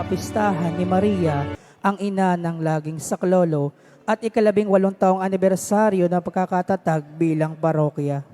kapistahan ni Maria, ang ina ng laging saklolo, at 18 taong anibersaryo ng pagkakatatag bilang parokya.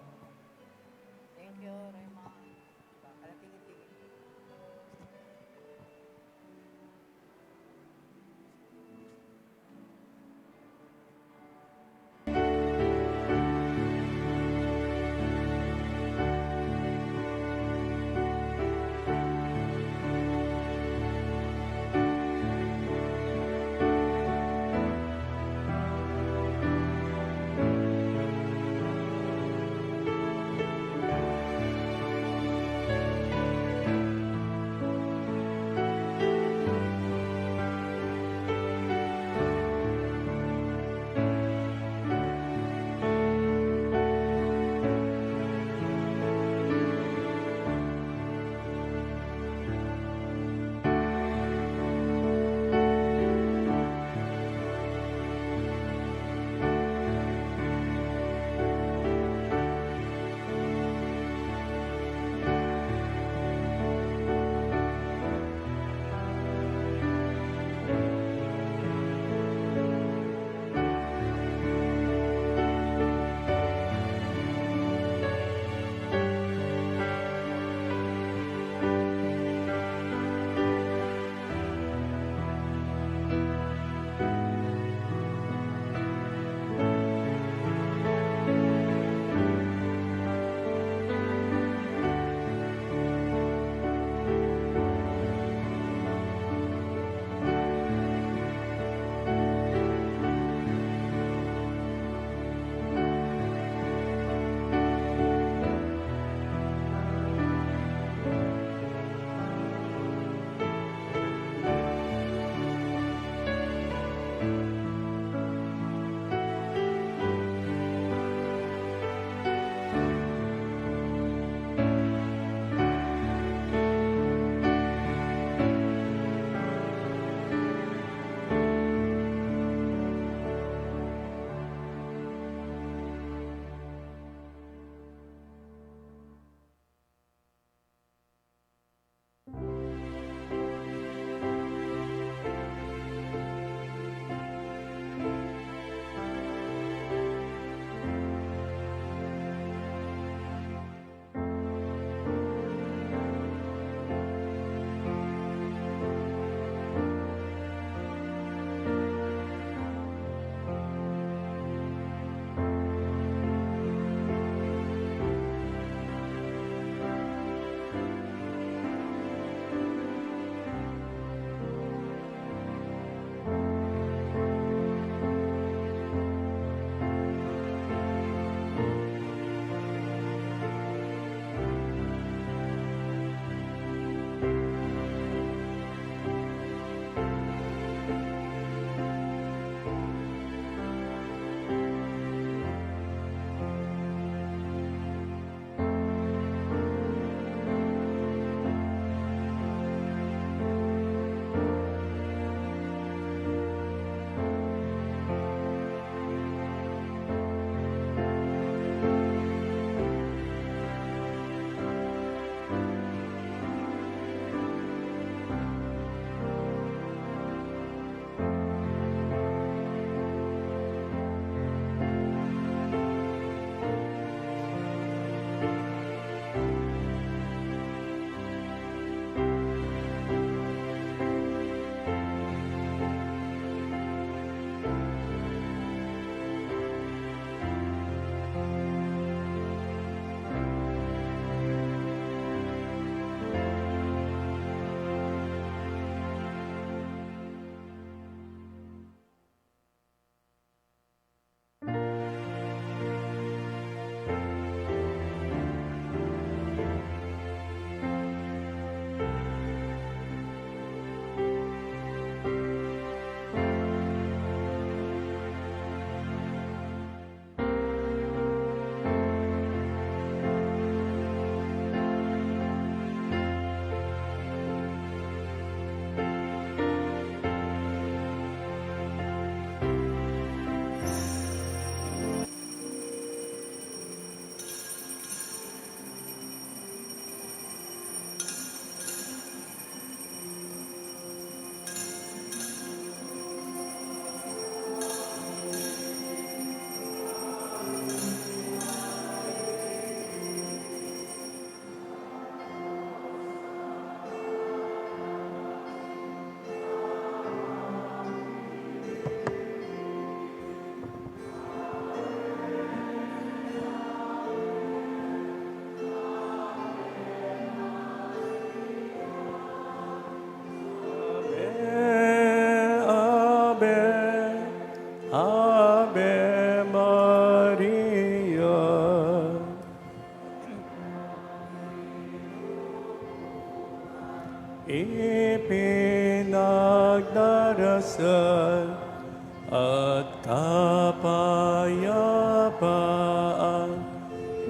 kapayapaan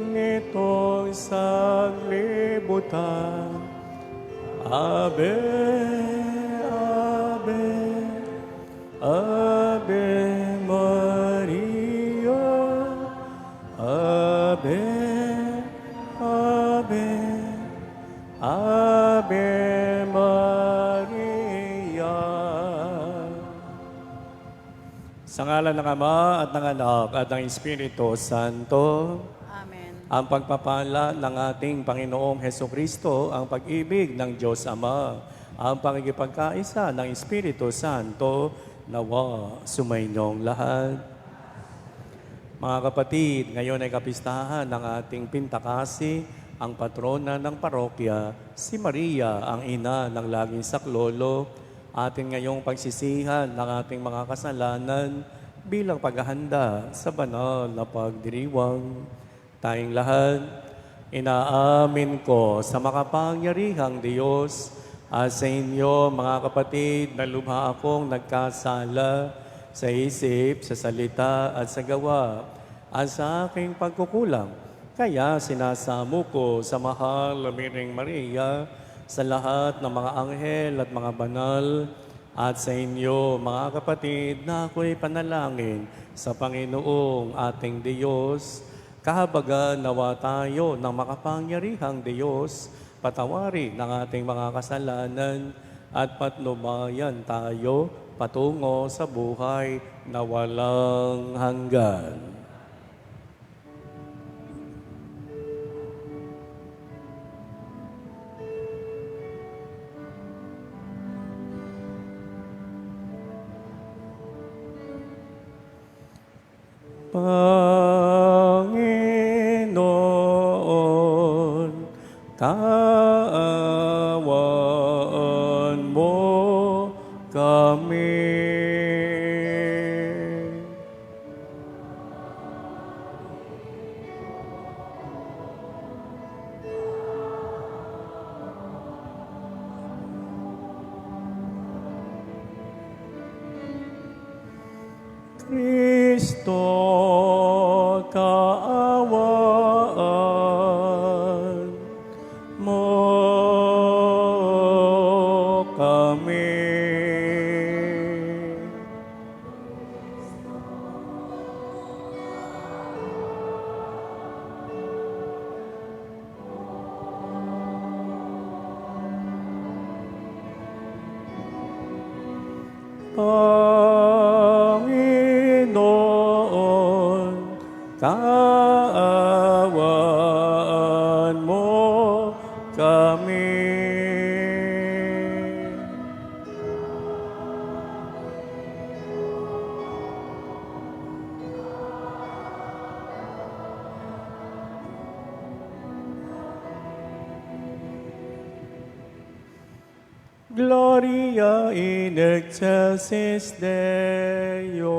nitong sanglibutan. Ave, Ave, Ave Maria, Ave, Ave, Ave Maria. Sa ngalan ng Ama at ng Anak at ng Espiritu Santo, Amen. ang pagpapala ng ating Panginoong Hesukristo, ang pag-ibig ng Diyos Ama, ang pagkikipagkaisa ng Espiritu Santo, nawa sumainyong lahat. Mga kapatid, ngayon ay kapistahan ng ating Pintakasi, ang patrona ng parokya, si Maria, ang ina ng laging saklolo. Atin ngayong pagsisihan ng ating mga kasalanan bilang paghahanda sa banal na pagdiriwang. Tayong lahat, inaamin ko sa makapangyarihang Diyos at sa inyo, mga kapatid, na lubha akong nagkasala sa isip, sa salita at sa gawa at sa aking pagkukulang. Kaya sinasamo ko sa mahal na Biring Maria, sa lahat ng mga anghel at mga banal, at sa inyo, mga kapatid, na ako'y panalangin sa Panginoong ating Diyos. Kahabagan nawa tayo ng makapangyarihang Diyos, patawari ng ating mga kasalanan at patnubayan tayo patungo sa buhay na walang hanggan. Panginoon, kaawaan mo kami. Kristo, kaawaan mo kami. Panginoon, kaawaan mo kami. Gloria in excelsis Deo.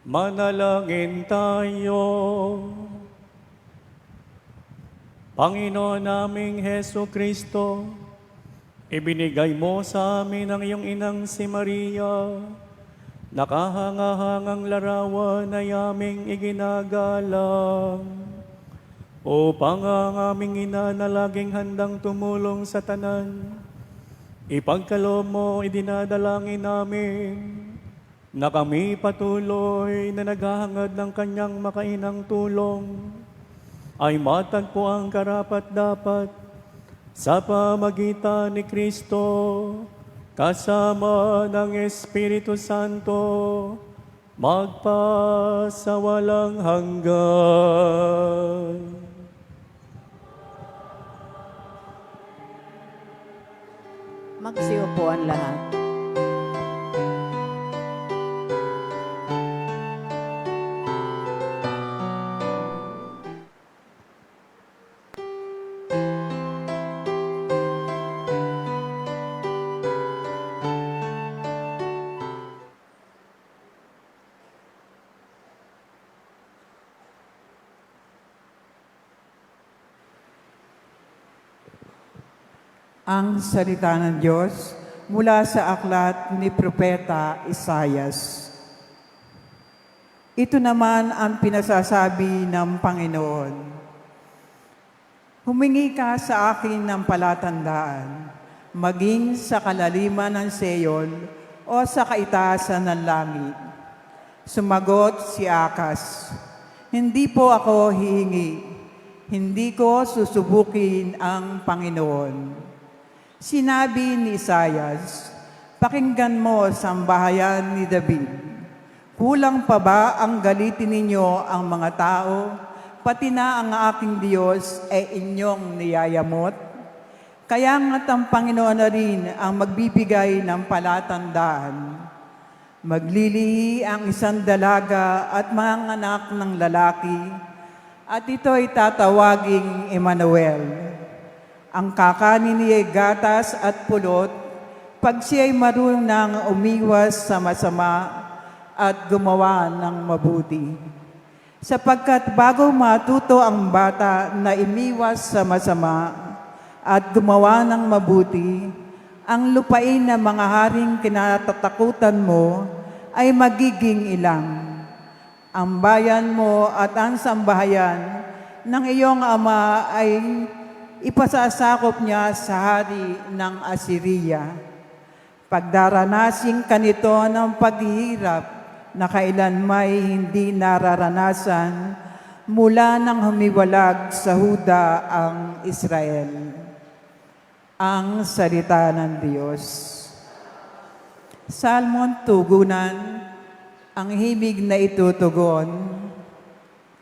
Manalangin tayo. Panginoon naming Heso Kristo, ibinigay mo sa amin ang iyong inang si Maria, nakahangahangang larawan na aming iginagalang, upang ang aming ina na laging handang tumulong sa tanan, ipagkaloob mo idinadalangin namin, na kami patuloy na naghahangad ng kanyang makainang tulong, ay matagpo ang karapat-dapat sa pamagitan ni Kristo, kasama ng Espiritu Santo, magpasawalang hanggan. Magsiupo ang lahat. Ang salita ng Diyos mula sa aklat ni Propeta Isayas. Ito naman ang pinasasabi ng Panginoon. Humingi ka sa akin ng palatandaan, maging sa kalaliman ng Seyon o sa kaitaasan ng langit. Sumagot si Akas, hindi po ako hihingi, hindi ko susubukin ang Panginoon. Sinabi ni Isayas, pakinggan mo sambahayan ni David. Kulang pa ba ang galitin ninyo ang mga tao, pati na ang aking Diyos ay inyong niyayamot? Kaya nga't ang Panginoon na rin ang magbibigay ng palatandaan. Maglilihi ang isang dalaga at mga anak ng lalaki, at ito'y tatawaging Emmanuel. Ang kakanin niya gatas at pulot, pag siya'y marunong umiwas sa masama at gumawa ng mabuti. Sapagkat bago matuto ang bata na imiwas sa masama at gumawa ng mabuti, ang lupain na mga haring kinatatakutan mo ay magiging ilang. Ang bayan mo at ang sambahayan ng iyong ama ay ipasasakop niya sa hari ng Assyria. Pagdaranasin ka nito ng paghihirap na kailan may hindi nararanasan mula nang humiwalag sa Huda ang Israel. Ang salita ng Diyos. Salmon tugunan, ang himig na itutugon.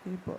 Sige po.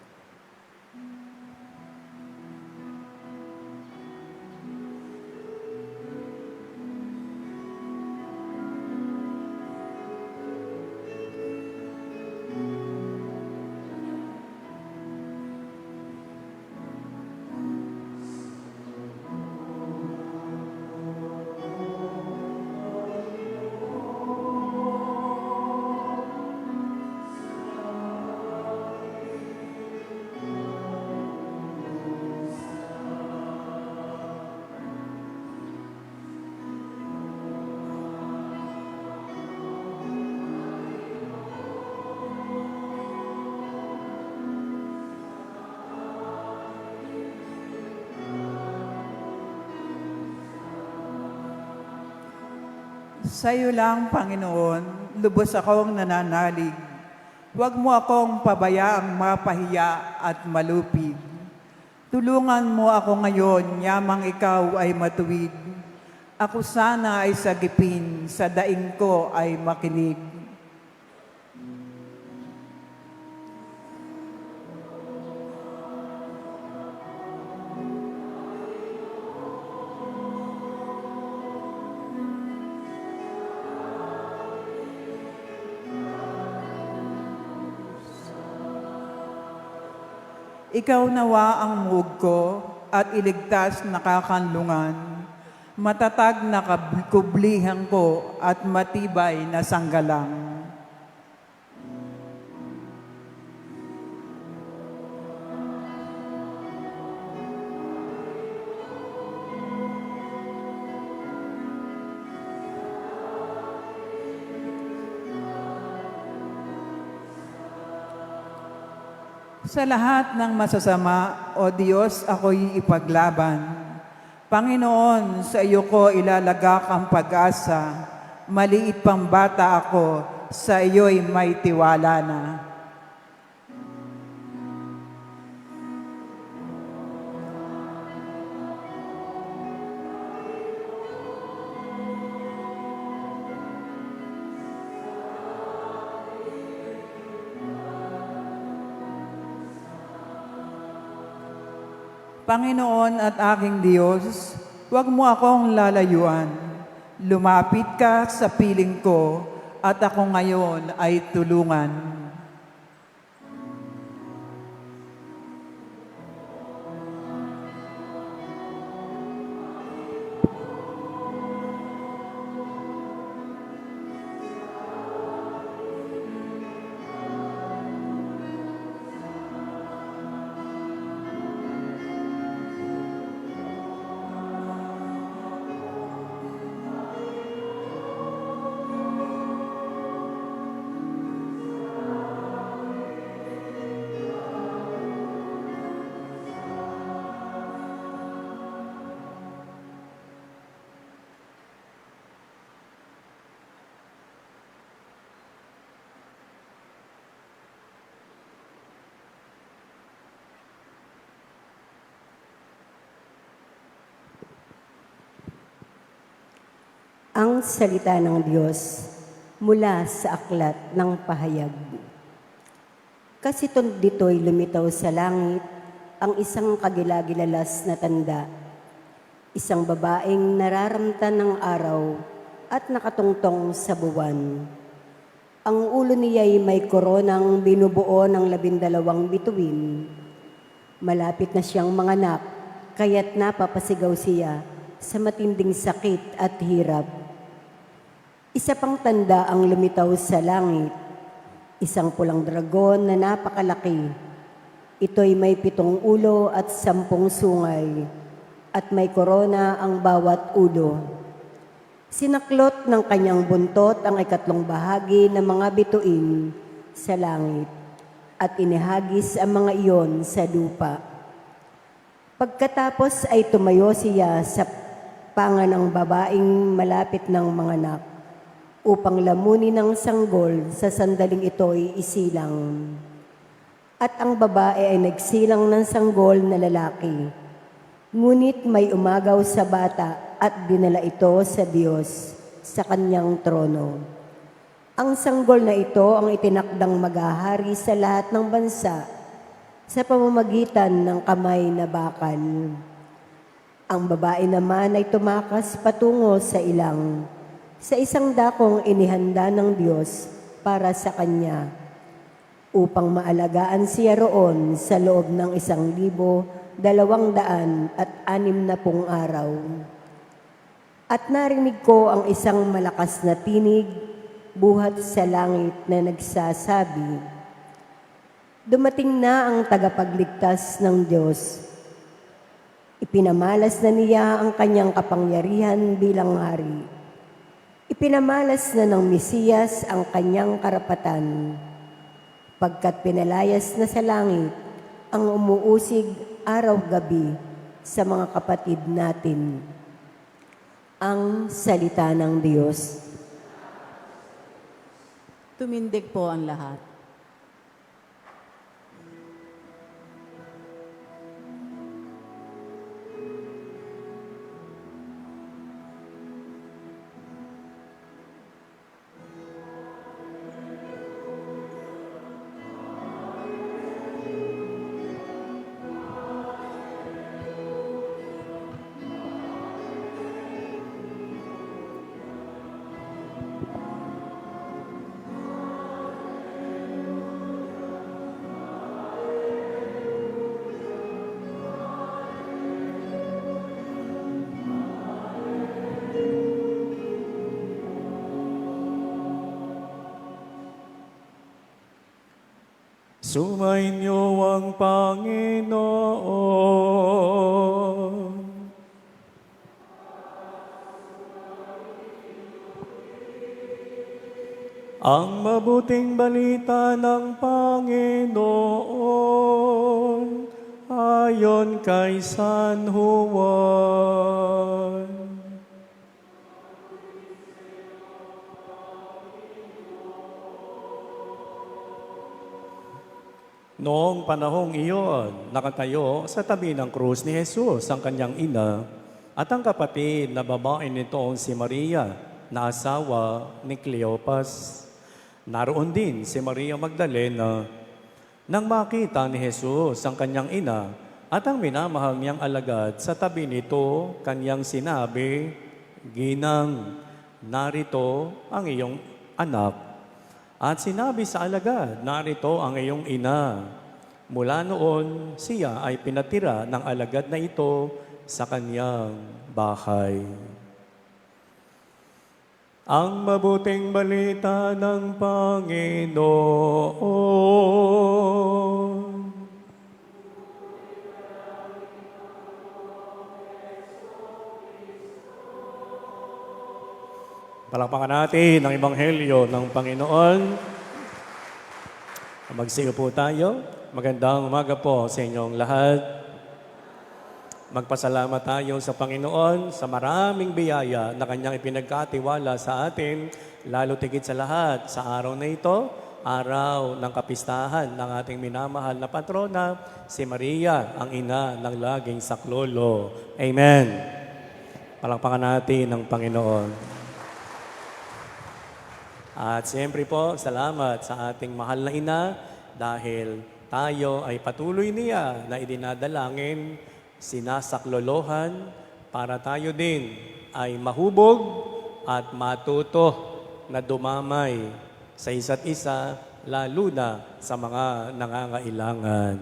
Sa iyo lang, Panginoon, lubos akong nananalig. Huwag mo akong pabayaang mapahiya at malupig. Tulungan mo ako ngayon, yamang ikaw ay matuwid. Ako sana ay sagipin, sa daing ko ay makinig. Ikaw nawa ang muog ko at iligtas na kakanlungan, matatag na kublihan ko at matibay na sanggalang. Sa lahat ng masasama, O Diyos, ako'y ipaglaban. Panginoon, sa iyo ko ilalagak ang pag-asa. Maliit pang bata ako, sa iyo'y may tiwala na. Panginoon at aking Diyos, huwag mo akong lalayuan. Lumapit ka sa piling ko at ako ngayon ay tulungan. Ang salita ng Diyos mula sa aklat ng pahayag. Kasi dito'y lumitaw sa langit ang isang kagilagilalas na tanda, isang babaeng nararamtan ng araw at nakatungtong sa buwan. Ang ulo niya'y may koronang binubuo ng 12 bituin. Malapit na siyang manganak, kaya't napapasigaw siya sa matinding sakit at hirap. Isa pang tanda ang lumitaw sa langit, isang pulang dragon na napakalaki. Ito'y may 7 ulo at 10 sungay, at may korona ang bawat ulo. Sinaklot ng kanyang buntot ang 3 bahagi ng mga bituin sa langit, at inihagis ang mga iyon sa lupa. Pagkatapos ay tumayo siya sa panga ng babaeng malapit ng manganak, upang lamunin ng sanggol sa sandaling ito'y isilang. At ang babae ay nagsilang ng sanggol na lalaki. Ngunit may umagaw sa bata at dinala ito sa Diyos, sa kanyang trono. Ang sanggol na ito ang itinakdang maghahari sa lahat ng bansa sa pamamagitan ng kamay na bakal. Ang babae naman ay tumakas patungo sa ilang, sa isang dakong inihanda ng Diyos para sa kanya, upang maalagaan siya roon sa loob ng 1,260 araw. At narinig ko ang isang malakas na tinig buhat sa langit na nagsasabi, "Dumating na ang tagapagligtas ng Diyos. Ipinamalas na niya ang kanyang kapangyarihan bilang hari. Ipinamalas na ng Mesiyas ang kanyang karapatan, pagkat pinalayas na sa langit ang umuusig araw-gabi sa mga kapatid natin." Ang salita ng Diyos. Tumindig po ang lahat. Sumainyo ang Panginoon. Ang mabuting balita ng Panginoon ayon kay San Juan. Noong panahong iyon, nakatayo sa tabi ng krus ni Jesus ang kanyang ina at ang kapatid na babae nitoong si Maria na asawa ni Cleopas. Naroon din si Maria Magdalena. Nang makita ni Jesus ang kanyang ina at ang minamahal niyang alagad sa tabi nito, kanyang sinabi, "Ginang, narito ang iyong anak." At sinabi sa alagad, "Narito ang iyong ina." Mula noon, siya ay pinatira ng alagad na ito sa kanyang bahay. Ang mabuting balita ng Panginoon. Palakpakan natin ang Ebanghelyo ng Panginoon. Magsiyo po tayo. Magandang umaga po sa inyong lahat. Magpasalamat tayo sa Panginoon sa maraming biyaya na Kanyang ipinagkatiwala sa atin, lalo tigit sa lahat sa araw na ito, araw ng kapistahan ng ating minamahal na patrona, si Maria, ang ina ng laging saklolo. Amen. Palakpakan natin ang Panginoon. At siyempre po, salamat sa ating mahal na ina dahil tayo ay patuloy niya na idinadalangin, sinasaklolohan para tayo din ay mahubog at matuto na dumamay sa isa't isa, lalo na sa mga nangangailangan.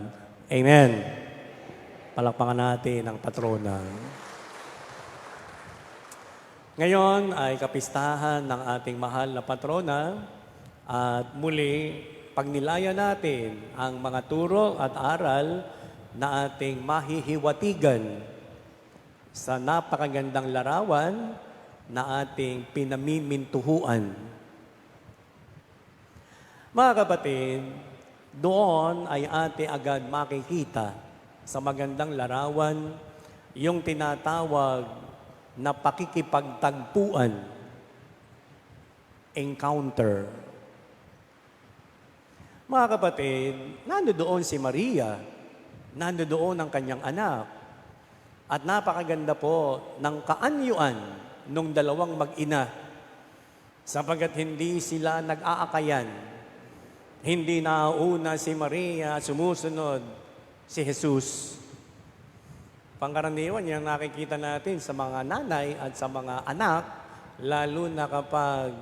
Amen. Palakpakan natin ang patrona. Ngayon ay kapistahan ng ating mahal na patrona at muli pagnilaya natin ang mga turo at aral na ating mahihiwatigan sa napakagandang larawan na ating pinamimintuhuan. Mga kapatid, doon ay ating agad makikita sa magandang larawan yung tinatawag na pakikipagtagpuan, encounter. Mga kapatid, nandoon si Maria, nandoon ang kanyang anak, at napakaganda po ng kaanyuan nung dalawang mag-ina, sapagkat hindi sila nag-aakayan. Hindi nauna si Maria, sumusunod si Jesus. Pangkaraniwan yan nakikita natin sa mga nanay at sa mga anak, lalo na kapag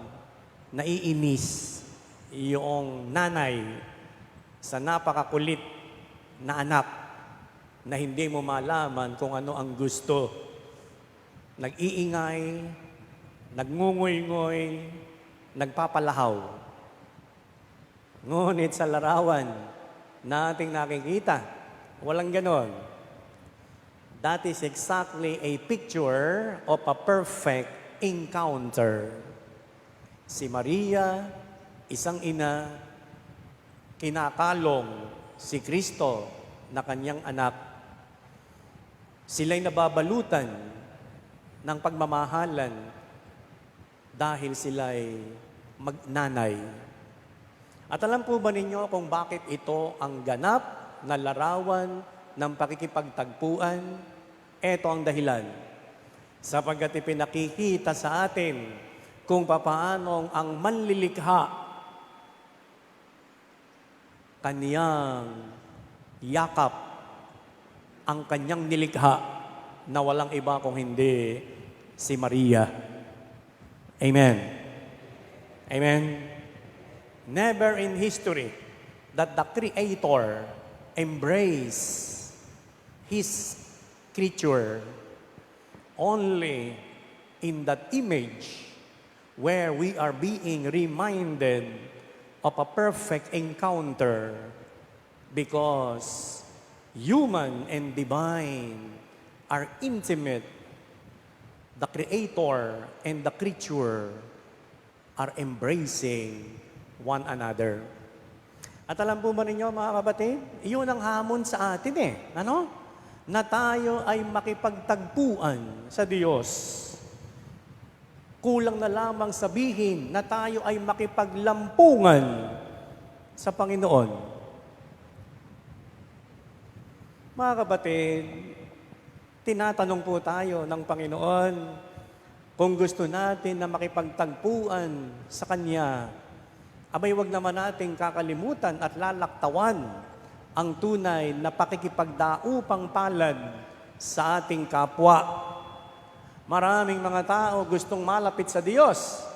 naiinis yung nanay sa napakakulit na anak na hindi mo malaman kung ano ang gusto. Nag-iingay, nagngungoy-ngoy, nagpapalahaw. Ngunit sa larawan na ating nakikita, walang ganon. That is exactly a picture of a perfect encounter. Si Maria, isang ina, kinakalong si Kristo na kanyang anak. Sila'y nababalutan ng pagmamahalan dahil sila'y magnanay. At alam po ba ninyo kung bakit ito ang ganap na larawan ng pakikipagtagpuan? Ito ang dahilan. Sapagkat ipinakikita sa atin kung papaanong ang manlilikha kaniyang yakap ang kanyang nilikha na walang iba kung hindi si Maria. Amen. Amen. Never in history that the Creator embraced His creature only in that image where we are being reminded of a perfect encounter because human and divine are intimate. The Creator and the creature are embracing one another. At alam po ba ninyo mga kapatid, iyon ang hamon sa atin Ano? na tayo ay makipagtagpuan sa Diyos. Kulang na lamang sabihin na tayo ay makipaglampungan sa Panginoon. Mga kapatid, tinatanong po tayo ng Panginoon kung gusto natin na makipagtagpuan sa Kanya. Abay, wag naman nating kakalimutan at lalaktawan ang tunay na pakikipagdaupang palad sa ating kapwa. Maraming mga tao gustong malapit sa Diyos,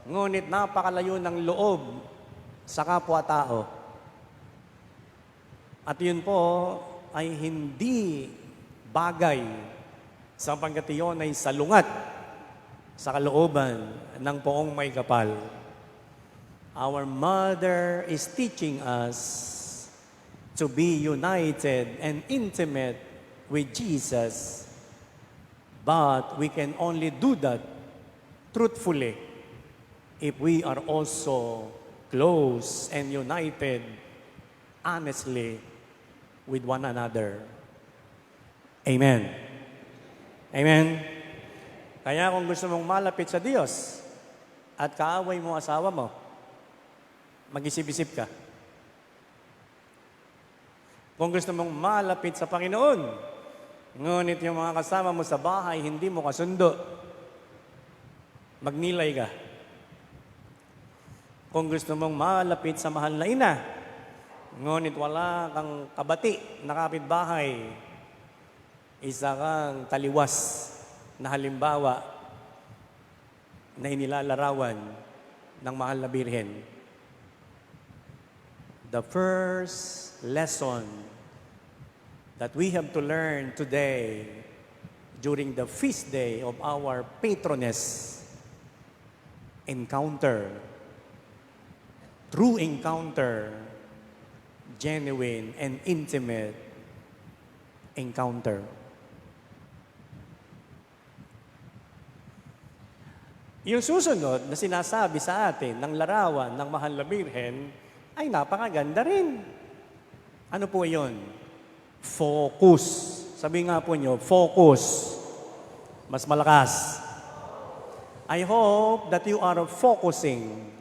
ngunit napakalayo ng loob sa kapwa-tao. At yun po ay hindi bagay sapagkat iyon ay salungat sa kalooban ng poong may kapal. Our Mother is teaching us to be united and intimate with Jesus. But we can only do that truthfully if we are also close and united honestly with one another. Amen. Amen. Kaya kung gusto mong malapit sa Diyos at kaaway mo asawa mo, mag-isip-isip ka. Kung gusto mong malapit sa Panginoon, ngunit yung mga kasama mo sa bahay, hindi mo kasundo, magnilay ka. Kung gusto mong malapit sa mahal na ina, ngunit wala kang kabati na kapitbahay, isa kang taliwas na halimbawa na inilalarawan ng mahal na Birhen. The first lesson that we have to learn today during the feast day of our patroness, true encounter, genuine and intimate encounter. Yung susunod na sinasabi sa atin ng larawan ng Mahal na Birhen ay napakaganda rin. Ano po yun? Focus. Sabi nga po nyo, focus. Mas malakas. I hope that you are focusing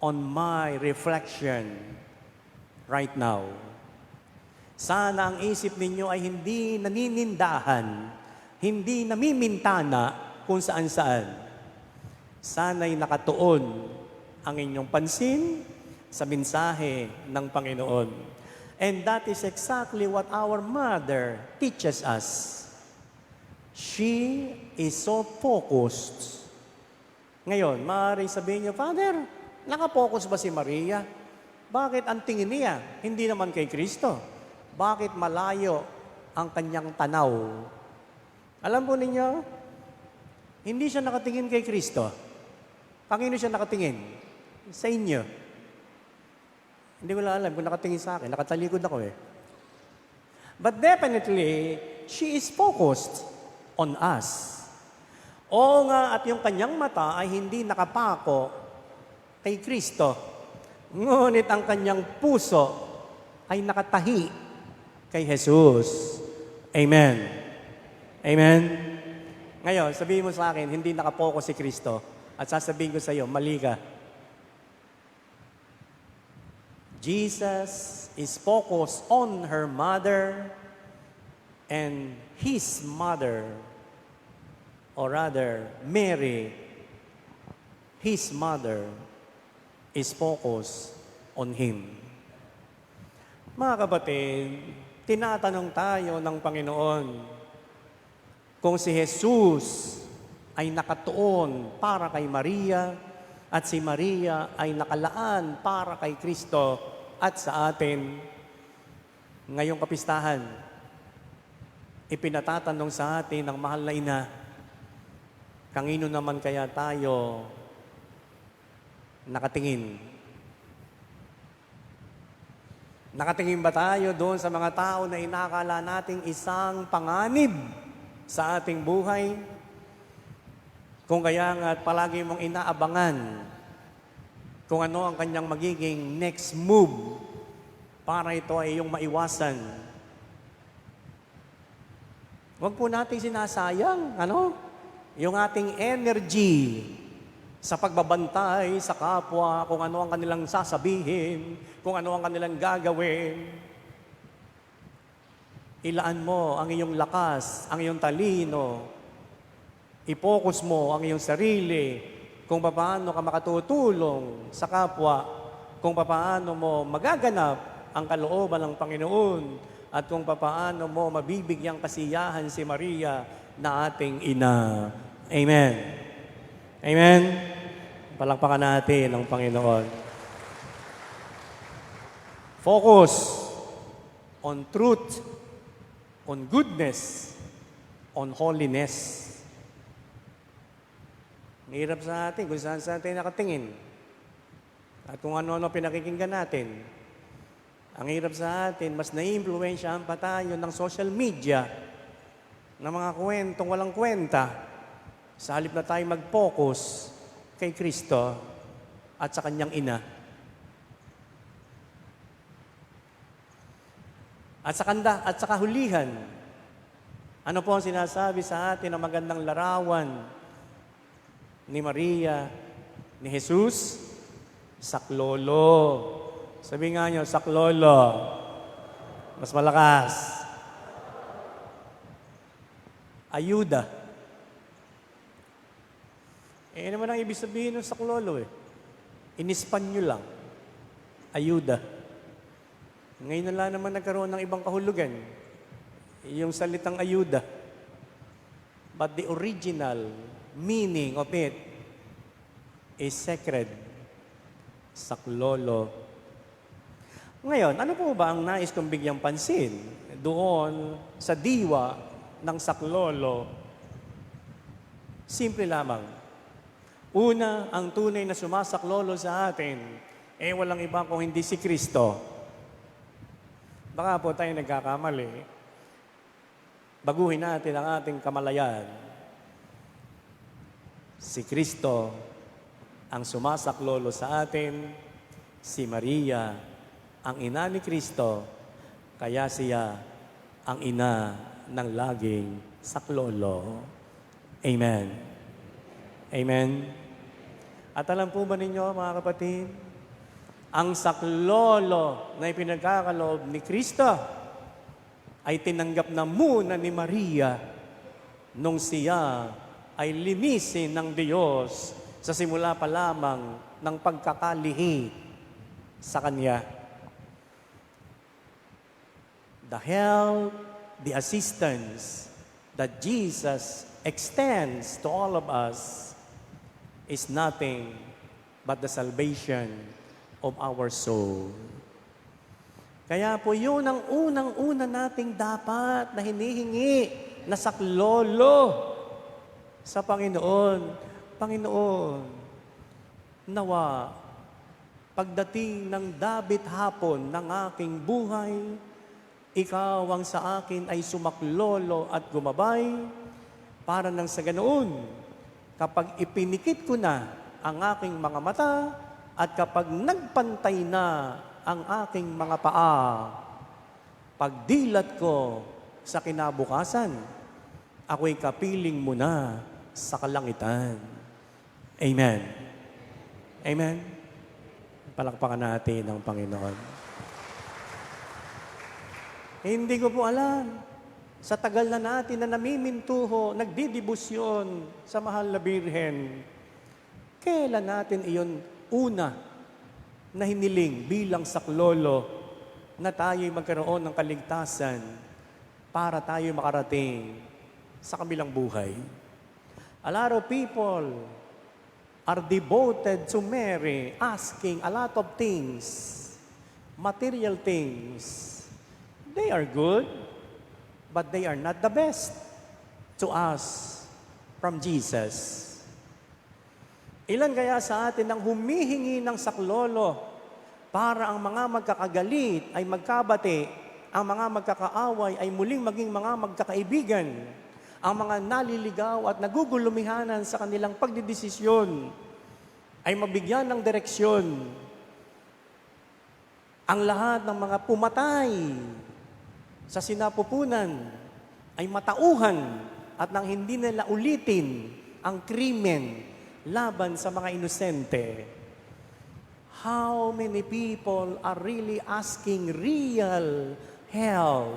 on my reflection right now. Sana ang isip ninyo ay hindi naninindahan, hindi namimintana kung saan-saan. Sana'y nakatuon ang inyong pansin sa mensahe ng Panginoon. And that is exactly what our mother teaches us. She is so focused. Ngayon, maaari sabihin niyo, Father, nakapokus ba si Maria? Bakit ang tingin niya? Hindi naman kay Kristo. Bakit malayo ang kanyang tanaw? Alam po ninyo, hindi siya nakatingin kay Kristo. Kanino siya nakatingin? Sa inyo. Hindi ko lang alam kung nakatingin sa akin. Nakatalikod ako eh. But definitely, she is focused on us. Oo nga, at yung kanyang mata ay hindi nakapako kay Kristo. Ngunit ang kanyang puso ay nakatahi kay Jesus. Amen. Amen. Ngayon, sabihin mo sa akin, hindi nakapokus si Kristo. At sasabihin ko sa iyo, mali ka. Jesus is focused on her mother and his mother, or rather, Mary, his mother, is focused on him. Mga kapatid, tinatanong tayo ng Panginoon kung si Jesus ay nakatuon para kay Maria at si Maria ay nakalaan para kay Kristo at sa atin. Ngayong kapistahan, ipinatatanong sa atin ng mahal na ina, kanino naman kaya tayo nakatingin? Nakatingin ba tayo doon sa mga tao na inakala nating isang panganib sa ating buhay? Kung kaya nga palagi mong inaabangan kung ano ang kanyang magiging next move para ito ay iyong maiwasan. Huwag po nating sinasayang, yung ating energy sa pagbabantay sa kapwa, kung ano ang kanilang sasabihin, kung ano ang kanilang gagawin. Ilaan mo ang iyong lakas, ang iyong talino. I-focus mo ang iyong sarili kung paano ka makatutulong sa kapwa, kung paano mo magaganap ang kalooban ng Panginoon, at kung paano mo mabibigyang kasiyahan si Maria na ating ina. Amen. Amen. Palakpakan natin ang Panginoon. Focus on truth, on goodness, on holiness. Mahirap sa atin kung saan sa atin nakatingin. At kung ano-ano pinakikinggan natin. Ang hirap sa atin, mas naiimpluwensyahan pa tayo ng social media, ng mga kwentong walang kwenta, sa halip na tayo mag-focus kay Kristo at sa Kanyang ina. At sa kahulihan, ano po ang sinasabi sa atin ng magandang larawan ni Maria, ni Jesus? Saklolo. Sabi nga nyo, saklolo. Mas malakas. Ayuda. Naman ang ibig sabihin ng saklolo In Espanyo lang. Ayuda. Ngayon na lang naman nagkaroon ng ibang kahulugan. Yung salitang ayuda. But the original meaning of it is sacred. Saklolo. Ngayon, ano po ba ang nais kong bigyang pansin doon sa diwa ng saklolo? Simple lamang. Una, ang tunay na sumasaklolo sa atin, walang iba kung hindi si Kristo. Baka po tayo nagkakamali. Baguhin natin ang ating kamalayan. Si Kristo ang sumasaklolo sa atin, si Maria ang ina ni Kristo, kaya siya ang ina ng laging saklolo. Amen. Amen. At alam po ba ninyo, mga kapatid, ang saklolo na ipinagkakaloob ni Kristo ay tinanggap na muna ni Maria nung siya ay linisin ng Diyos sa simula pa lamang ng pagkakalihi sa Kanya. The help, the assistance that Jesus extends to all of us is nothing but the salvation of our soul. Kaya po yun ang unang-una nating dapat na hinihingi na saklolo sa Panginoon. Panginoon, nawa, pagdating ng dabit hapon ng aking buhay, ikaw ang sa akin ay sumaklolo at gumabay, para nang sa ganoon, kapag ipinikit ko na ang aking mga mata at kapag nagpantay na ang aking mga paa, pagdilat ko sa kinabukasan, ako'y kapiling mo na sa kalangitan. Amen. Amen. Palakpakan natin ang Panginoon. Hindi ko po alam. Sa tagal na natin na namimintuho, nagdidibusyon sa mahal na Birhen, kailan natin iyon una na hiniling bilang saklolo na tayo'y magkaroon ng kaligtasan para tayo makarating sa kabilang buhay? A lot of people are devoted to Mary, asking a lot of things, material things. They are good, but they are not the best to us from Jesus. Ilan kaya sa atin ang humihingi ng saklolo para ang mga magkakagalit ay magkabati, ang mga magkakaaway ay muling maging mga magkakaibigan, ang mga naliligaw at nagugulumihanan sa kanilang pagdidesisyon ay mabigyan ng direksyon. Ang lahat ng mga pumatay sa sinapupunan ay matauhan at nang hindi nila ulitin ang krimen laban sa mga inosente. How many people are really asking real help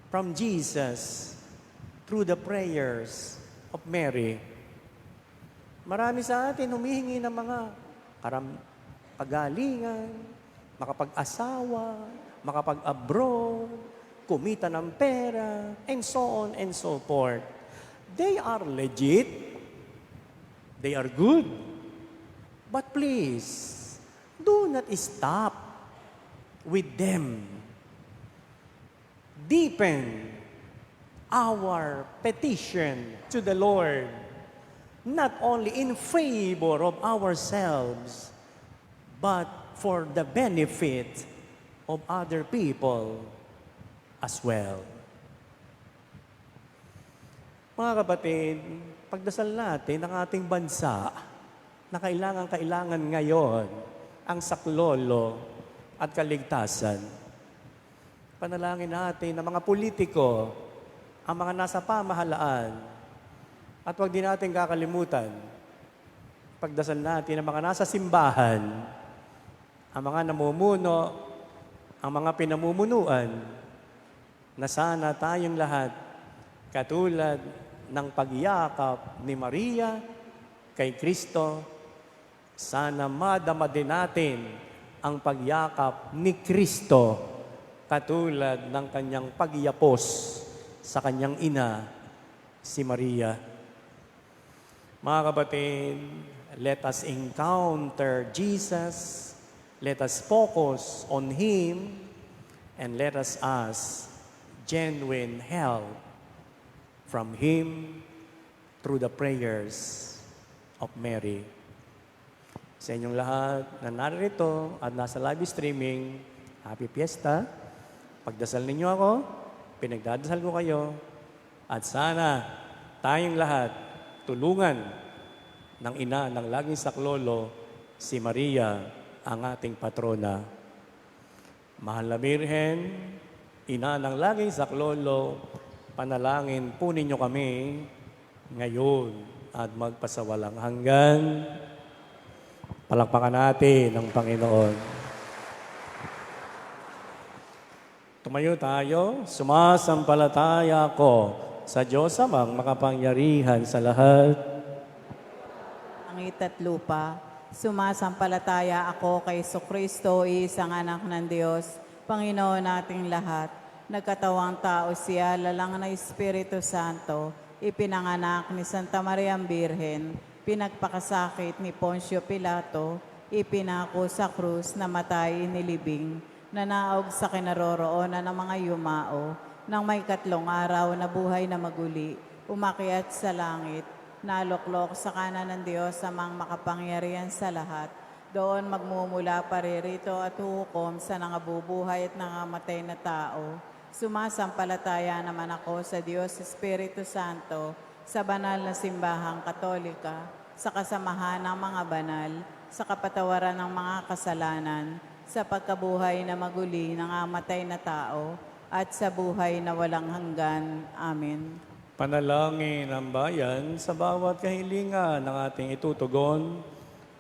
from Jesus through the prayers of Mary? Marami sa atin humihingi ng mga pagalingan, makapag-asawa, makapag-abroad, kumita ng pera, and so on and so forth. They are legit. They are good. But please, do not stop with them. Deepen our petition to the Lord, not only in favor of ourselves, but for the benefit of other people as well. Mga kapatid, pagdasal natin ang ating bansa na kailangan ngayon ang saklolo at kaligtasan. Panalangin natin ang mga politiko, ang mga nasa pamahalaan, at huwag din natin kakalimutan, pagdasal natin ang mga nasa simbahan, ang mga namumuno, ang mga pinamumunuan, na sana tayong lahat, katulad ng pagyakap ni Maria kay Kristo, sana madama din natin ang pagyakap ni Kristo, katulad ng kanyang pagyapos sa kanyang ina, si Maria. Mga kapatid, let us encounter Jesus, let us focus on Him, and let us ask genuine help from Him through the prayers of Mary. Sa inyong lahat na narito at nasa live streaming, Happy Fiesta. Pagdasal ninyo ako, pinagdadasal ko kayo, at sana tayong lahat tulungan ng ina ng laging saklolo, si Maria, ang ating patrona. Mahal na Birhen, ina ng laging saklolo, panalangin po ninyo kami ngayon at magpasawalang hanggan. Palakpakan natin ang Panginoon. Tumayo tayo, sumasampalataya ko sa Diyos Amang makapangyarihan sa lahat. Langit at lupa, sumasampalataya ako kay Kristo, isang anak ng Diyos, Panginoon nating lahat. Nagkatawang tao siya, lalang na Espiritu Santo, ipinanganak ni Santa Maria Birhen, pinagpakasakit ni Poncio Pilato, ipinako sa krus, namatay, inilibing, nanaog sa kinaroroonan ng mga yumao, nang may 3 araw na buhay na maguli, umakyat sa langit, naluklok sa kanan ng Diyos Amang makapangyarihan sa lahat. Doon magmumula paririto at huhukom sa nangabubuhay at nangamatay na tao. Sumasampalataya naman ako sa Diyos Espiritu Santo, sa banal na simbahang Katolika, sa kasamahan ng mga banal, sa kapatawaran ng mga kasalanan, sa pagkabuhay na maguli ng amatay na tao, at sa buhay na walang hanggan. Amen. Panalangin ang bayan sa bawat kahilingan ng ating itutugon.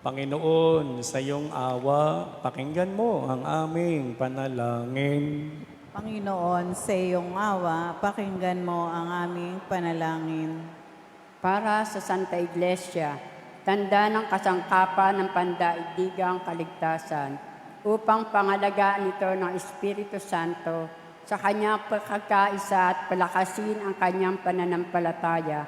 Panginoon, sa iyong awa, pakinggan mo ang aming panalangin. Panginoon, sa iyong awa, pakinggan mo ang aming panalangin. Para sa Santa Iglesia, tanda ng kasangkapan ng pandaigdigang kaligtasan, upang pangalagaan ito ng Espiritu Santo sa kanyang pagkakaisa at palakasin ang kanyang pananampalataya,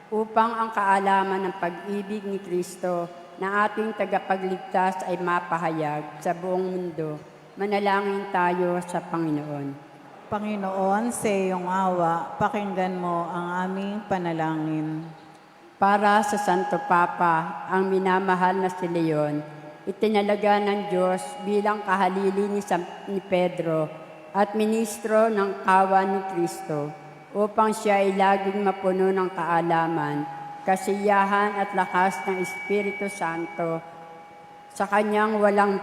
upang ang kaalaman ng pag-ibig ni Kristo na ating tagapagligtas ay mapahayag sa buong mundo. Manalangin tayo sa Panginoon. Panginoon, sa iyong awa, pakinggan mo ang aming panalangin. Para sa Santo Papa, ang minamahal na si Leon, itinalaga ng Diyos bilang kahalili ni Pedro at ministro ng kawan ni Kristo, upang siya ay laging mapuno ng kaalaman, kasiyahan at lakas ng Espiritu Santo sa kanyang walang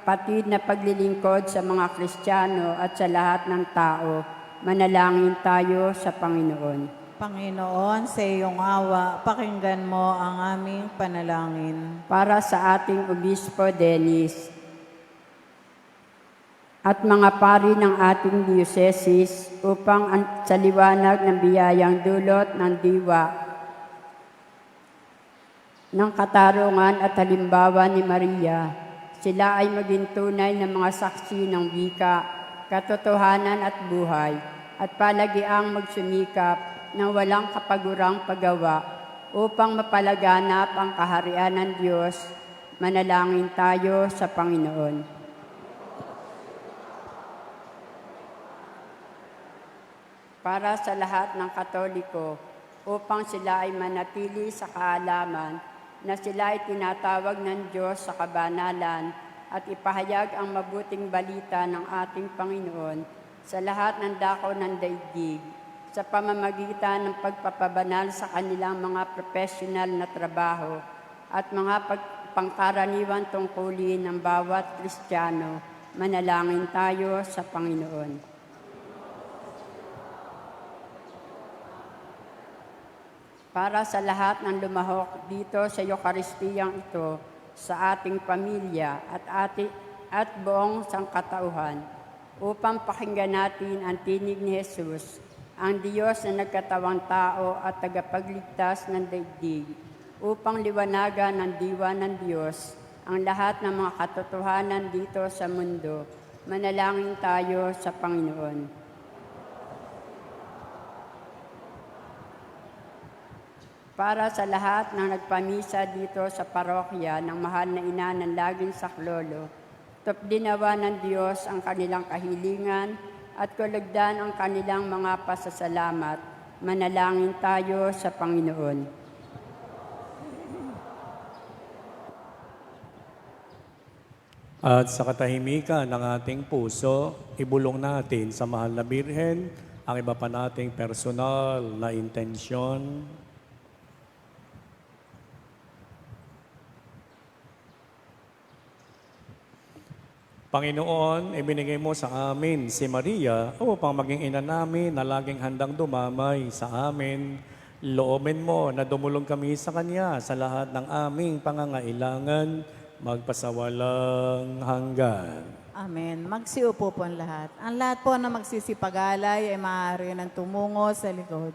patid na paglilingkod sa mga Kristiyano at sa lahat ng tao, Manalangin tayo sa Panginoon. Panginoon, sa iyong awa, pakinggan mo ang aming panalangin. Para sa ating Obispo Dennis at mga pari ng ating diocese upang sa liwanag ng biyayang dulot ng diwa ng katarungan at halimbawa ni Maria, sila ay maging tunay na mga saksi ng wika, katotohanan at buhay, at palagiang magsumikap ng walang kapagurang paggawa upang mapalaganap ang kaharian ng Diyos. Manalangin tayo sa Panginoon. Para sa lahat ng Katoliko, upang sila ay manatili sa kaalaman na sila ay tinatawag ng Diyos sa kabanalan at ipahayag ang mabuting balita ng ating Panginoon sa lahat ng dako ng daigdig, sa pamamagitan ng pagpapabanal sa kanilang mga profesional na trabaho at mga pangkaraniwang tungkulin ng bawat Kristiyano. Manalangin tayo sa Panginoon. Para sa lahat ng lumahok dito sa Eukaristiyang ito, sa ating pamilya at buong sangkatauhan, upang pakinggan natin ang tinig ni Jesus, ang Diyos na nagkatawang tao at tagapagligtas ng daigdig, upang liwanagan ng diwa ng Diyos ang lahat ng mga katotohanan dito sa mundo. Manalangin tayo sa Panginoon. Para sa lahat ng nagpamisa dito sa parokya ng mahal na ina ng laging saklolo, tupdinawa ng Diyos ang kanilang kahilingan at kulugdan ang kanilang mga pasasalamat. Manalangin tayo sa Panginoon. At sa katahimikan ng ating puso, ibulong natin sa mahal na Birhen ang iba pa nating personal na intensyon. Panginoon, ibinigay mo sa amin si Maria upang maging ina namin na laging handang dumamay sa amin. Loobin mo na dumulong kami sa Kanya sa lahat ng aming pangangailangan, magpasawalang hanggan. Amen. Magsiupo po ang lahat. Ang lahat po na magsisipag-alay ay maaari ng tumungo sa likod.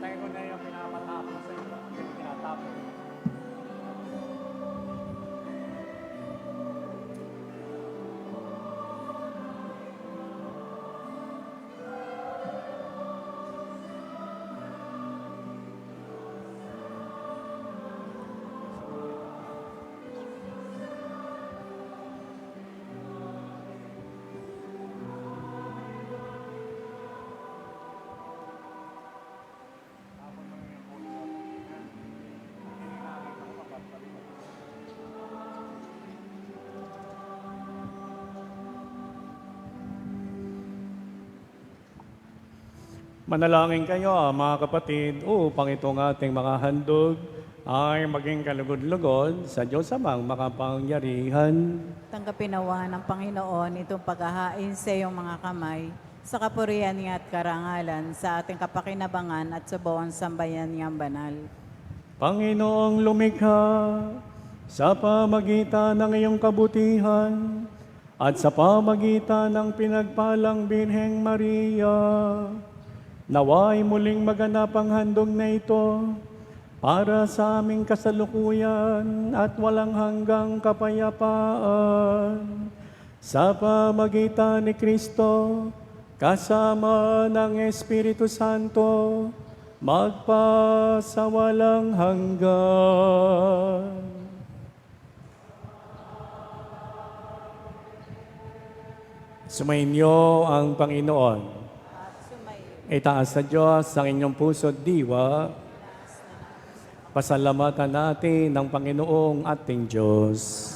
Patay ko na yung pinapatapos sa iyo. Yung pinatapos. Manalangin kayo mga kapatid upang itong ating mga handog ay maging kalugod-lugod sa Diyos amang makapangyarihan. Tanggapin nawa ng Panginoon itong paghahain sa iyong mga kamay sa kapurihan niya at karangalan sa ating kapakinabangan at sa buong sambayan niyang banal. Panginoong lumikha sa pamagitan ng iyong kabutihan at sa pamagitan ng pinagpalang Birheng Maria, naway muling maganap ang handog na ito para sa aming kasalukuyan at walang hanggang kapayapaan. Sa pamagitan ni Kristo, kasama ng Espiritu Santo, magpasawalang hanggan. Sumainyo ang Panginoon. Itaas sa Diyos ang inyong puso at diwa. Pasalamatan natin ng Panginoong ating Diyos.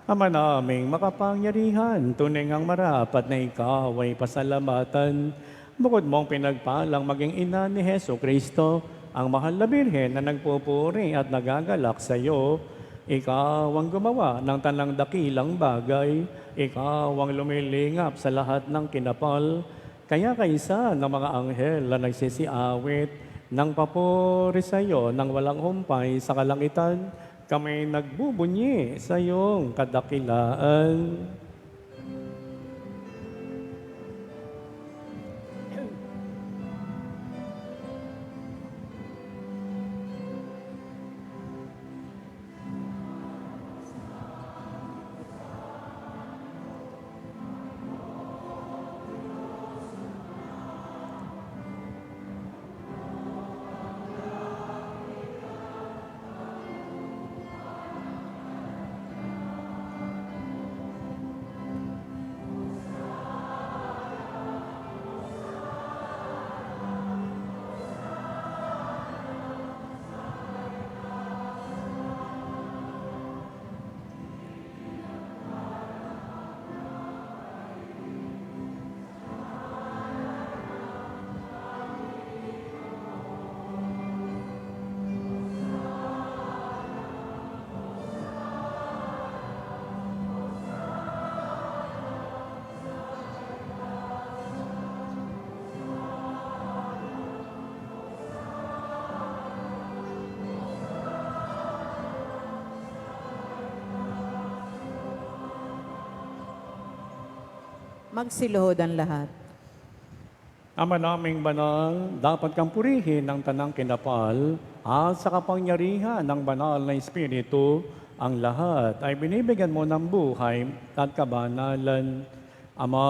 Ama naming makapangyarihan, tunay ngang marapat na ikaw ay pasalamatan. Bukod mong pinagpalang maging ina ni Heso Kristo, ang mahal na Birhen na nagpupuri at nagagalak sa iyo. Ikaw ang gumawa ng tanang dakilang bagay. Ikaw ang lumilingap sa lahat ng kinapal. Kaya kaisa ng mga anghel na nagsisiawit ng papuri sa iyo nang walang humpay sa kalangitan, kami nagbubunyi sa iyong kadakilaan. Magsiluhod ang lahat. Ama naming banal, dapat kang purihin ng tanang kinapal at sa kapangyarihan ng banal na Espiritu, ang lahat ay binibigyan mo ng buhay at kabanalan. Ama,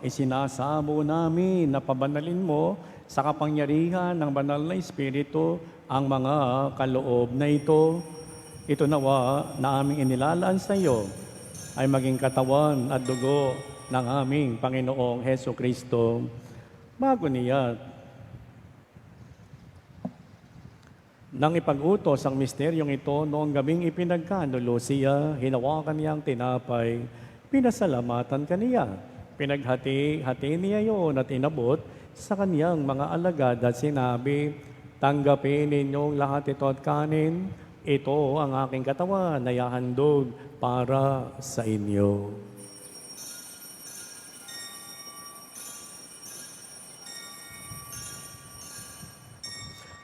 isinasamo namin na pabanalin mo sa kapangyarihan ng banal na Espiritu ang mga kaloob na ito. Ito nawa na aming inilalaan sa iyo ay maging katawan at dugo ng aming Panginoong Heso Kristo. Bago niya nang ipag-utos ang misteryong ito noong gabing ipinagkanulo siya, hinawakan niyang tinapay, pinasalamatan kaniya. Pinaghati-hati niya yon at inabot sa kaniyang mga alagad at sinabi, tanggapin ninyong lahat ito at kanin. Ito ang aking katawan na ihahandog para sa inyo.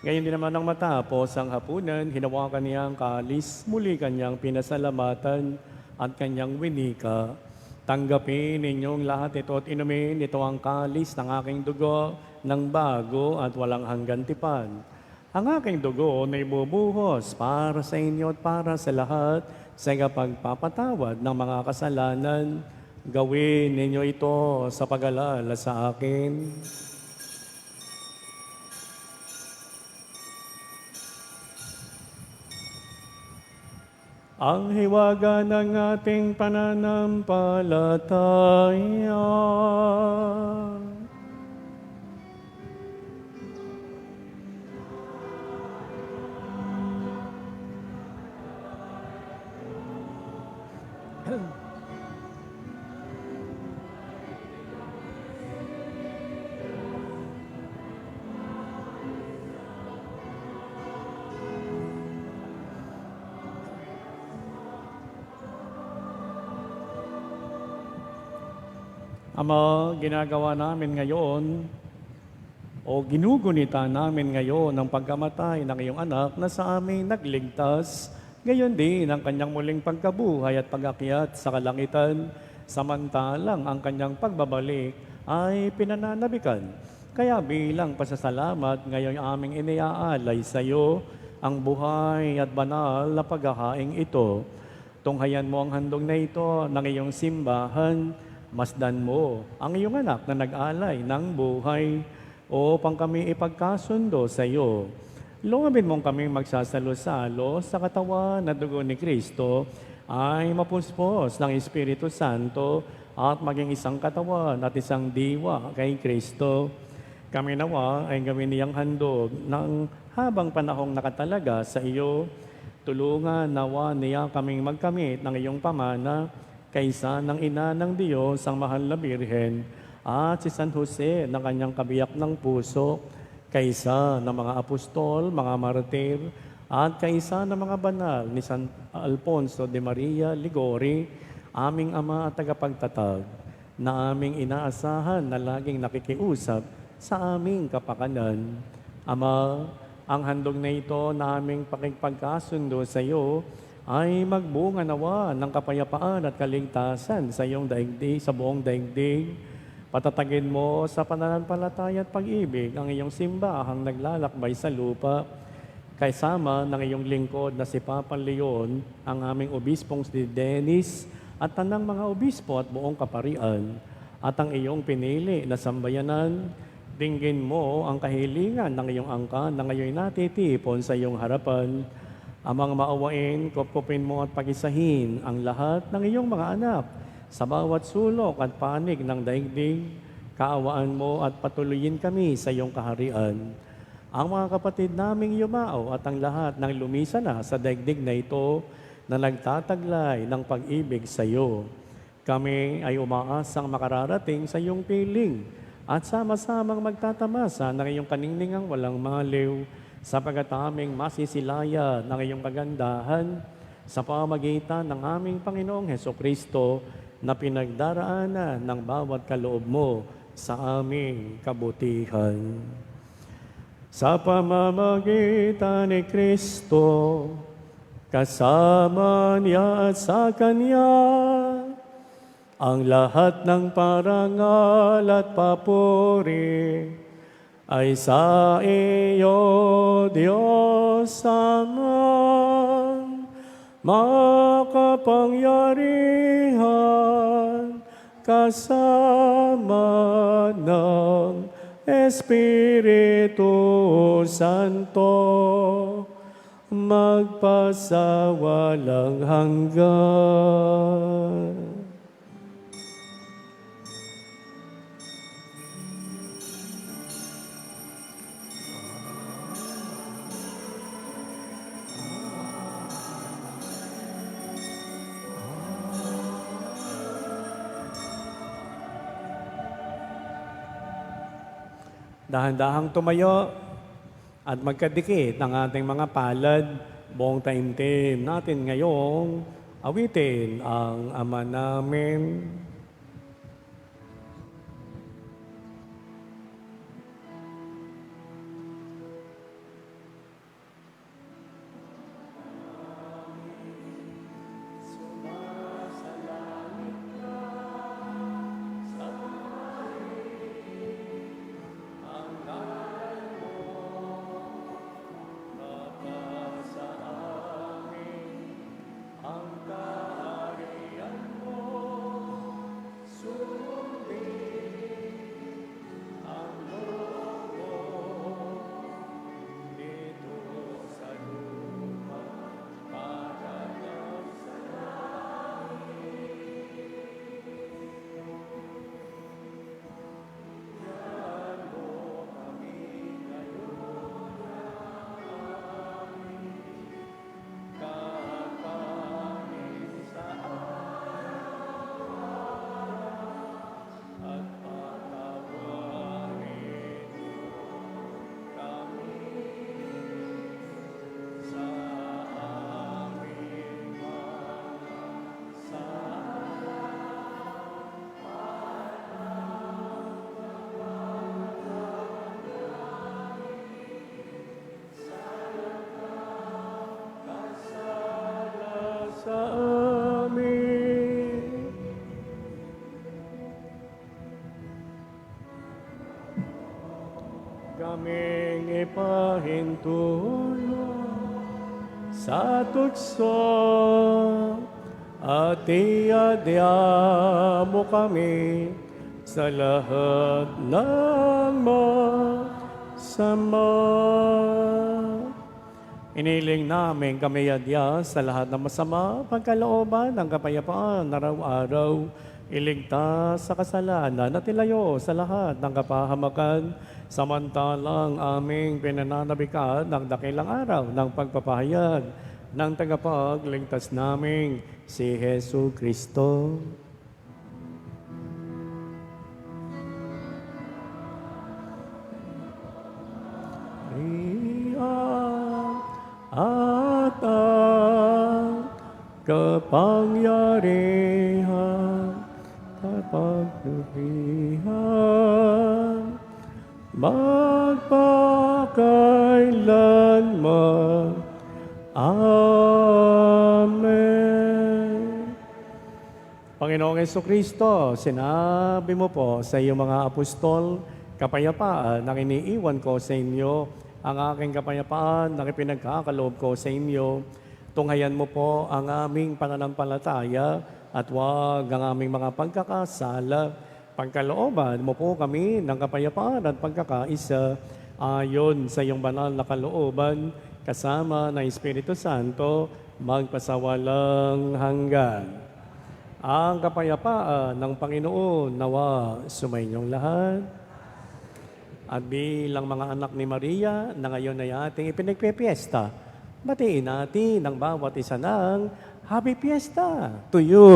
Ngayon din naman nang matapos ang hapunan, hinawakan niya ang kalis, muli kanyang pinasalamatan at kanyang winika. Tanggapin ninyong lahat ito at inumin, ito ang kalis ng aking dugo ng bago at walang hanggan tipan. Ang aking dugo na ibubuhos para sa inyo at para sa lahat sa pagpapatawad ng mga kasalanan. Gawin ninyo ito sa pag-alala sa akin. Ang hiwaga ng ating pananampalataya. Ama, ginagawa namin ngayon o ginugunita namin ngayon ang pagkamatay ng iyong anak na sa amin nagligtas, gayon din ang kanyang muling pagkabuhay at pag-akyat sa kalangitan, samantalang ang kanyang pagbabalik ay pinananabikan. Kaya bilang pasasalamat, ngayon aming iniaalay sa iyo ang buhay at banal na paghahaing ito. Tunghayan mo ang handog na ito ng iyong simbahan. Masdan mo ang iyong anak na nag-alay ng buhay upang kami ipagkasundo sa iyo. Lungabin mong kami magsasalo-salo sa katawan na dugo ni Kristo ay mapuspos ng Espiritu Santo at maging isang katawan at isang diwa kay Kristo. Kami nawa ay gawin niyang handog ng habang panahong nakatalaga sa iyo. Tulungan nawa niya kaming magkamit ng iyong pamana kaysa ng ina ng Diyos, ang mahal na Birhen, at si San Jose ng kanyang kabiyak ng puso, kaysa ng mga apostol, mga martir, at kaysa ng mga banal ni San Alfonso de Maria Ligori, aming ama at tagapagtatag, na aming inaasahan na laging nakikiusap sa aming kapakanan. Ama, ang handog na ito na aming pakipagkasundo sa iyo, ay magbunga nawa ng kapayapaan at kaligtasan sa iyong daigdig, sa buong daigdig. Patatagin mo sa pananampalataya at pag-ibig ang iyong simbahang naglalakbay sa lupa. Kaysama ng iyong lingkod na si Papa Leon, ang aming obispong si Dennis, at tanang mga obispo at buong kaparian, at ang iyong pinili na sambayanan, dinggin mo ang kahilingan ng iyong angkan na ngayon natitipon sa iyong harapan. Amang maawain, kupkupin mo at pagisahin ang lahat ng iyong mga anak sa bawat sulok at panig ng daigdig. Kaawaan mo at patuloyin kami sa iyong kaharian. Ang mga kapatid naming yumao at ang lahat ng lumisa na sa daigdig na ito na nagtataglay ng pag-ibig sa iyo. Kami ay umaasang makararating sa iyong piling at sama-samang magtatamasa ng iyong kaningningang walang maliw, sapagat aming masisilaya ng iyong kagandahan sa pamagitan ng aming Panginoong Hesukristo na pinagdaraanan ng bawat kaloob mo sa aming kabutihan. Sa pamamagitan ni Kristo, kasama niya at sa Kanya, ang lahat ng parangal at papuri ay sa iyo, Diyos Ama, makapangyarihan, kasama ng Espiritu Santo, magpasawalang hanggan. Dahan-dahang tumayo at magkadikit ang ating mga palad. Buong taimtim natin ngayong awitin ang Ama namin. aming ipahintulot sa tukso at iadya mo kami sa lahat ng masama. Iniling namin kami adya sa lahat ng masama, pagkalooban ng kapayapaan araw-araw, iligtas sa kasalanan at ilayo sa lahat ng kapahamakan, samantalang aming pinananabikan ng dakilang araw ng pagpapahayag ng tagapagligtas naming si Hesu Kristo. At ang kapangyarihan, kapaglubihan, magpakailanman. Amen. Panginoong Jesucristo, sinabi mo po sa iyong mga apostol, kapayapaan ang iniiwan ko sa inyo, ang aking kapayapaan na ipinagkakaloob ko sa inyo. Tunghayan mo po ang aming pananampalataya at huwag ang aming mga pagkakasala. Pagkalooban mo po kami ng kapayapaan at pagkakaisa ayon sa iyong banal na kalooban, kasama ng Espiritu Santo, magpasawalang hanggan. Ang kapayapaan ng Panginoon nawa sumainyong lahat. At bilang mga anak ni Maria na ngayon ay ating ipinagpipiesta, batiin natin ang bawat isa ng Happy Fiesta to you!